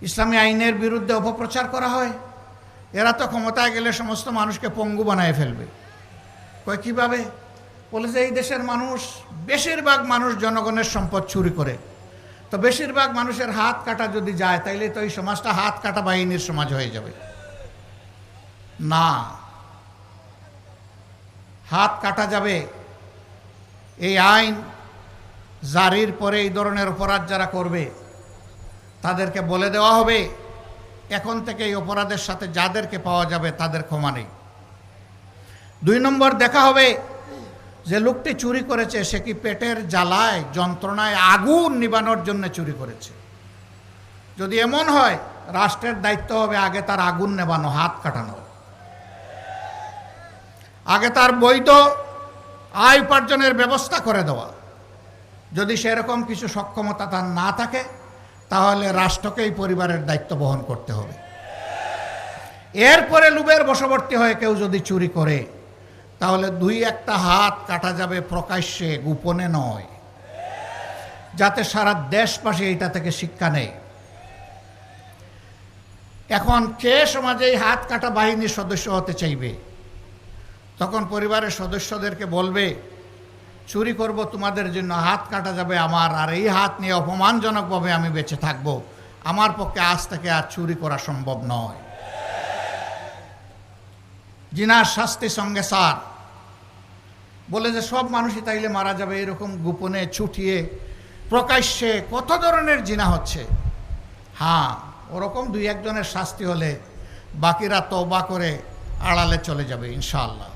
ইসলামী আইনের বিরুদ্ধে অপপ্রচার করা হয়। এরা তো ক্ষমতায় গেলে সমস্ত মানুষকে পঙ্গু বানায় ফেলবে। কয় কীভাবে? বলে যে এই দেশের মানুষ, বেশিরভাগ মানুষ জনগণের সম্পদ চুরি করে, তো বেশিরভাগ মানুষের হাত কাটা যদি যায় তাইলে তো এই সমাজটা হাত কাটা বাহিনীর সমাজ হয়ে যাবে। না, হাত কাটা যাবে। এই আইন জারির পরে এই ধরনের অপরাধ যারা করবে তাদেরকে বলে দেওয়া হবে এখন থেকে এই অপরাধের সাথে যাদেরকে পাওয়া যাবে তাদের ক্ষমা নেই। 2 নম্বর দেখা হবে যে লোকটি চুরি করেছে সে কি পেটের জ্বালায় যন্ত্রণায় আগুন নিবানোর জন্য চুরি করেছে। যদি এমন হয়, রাষ্ট্রের দায়িত্ব হবে আগে তার আগুন নেবানো, হাত কাটানো, আগে তার বৈধ আয় উপার্জনের ব্যবস্থা করে দেওয়া। যদি সেরকম কিছু সক্ষমতা তার না থাকে তাহলে রাষ্ট্রকেই পরিবারের দায়িত্ব বহন করতে হবে। এরপরে লোভের বশবর্তী হয়ে কেউ যদি চুরি করে তাহলে 2-1টা হাত কাটা যাবে প্রকাশ্যে, গোপনে নয়, যাতে সারা দেশবাসী এইটা থেকে শিক্ষা নেয়। এখন কে সমাজে এই হাত কাটা বাহিনীর সদস্য হতে চাইবে? তখন পরিবারের সদস্যদেরকে বলবে চুরি করব তোমাদের জন্য, হাত কাটা যাবে আমার, আর এই হাত নিয়ে অপমানজনকভাবে আমি বেঁচে থাকব, আমার পক্ষে আজ থেকে আর চুরি করা সম্ভব নয়। জিনার শাস্তি সঙ্গে সার। বলে যে সব মানুষই তাইলে মারা যাবে, এরকম গোপনে ছুটিয়ে প্রকাশ্যে কত ধরনের জিনা হচ্ছে। হ্যাঁ, ওরকম 2-1 জনের শাস্তি হলে বাকিরা তওবা করে আড়ালে চলে যাবে ইনশাআল্লাহ।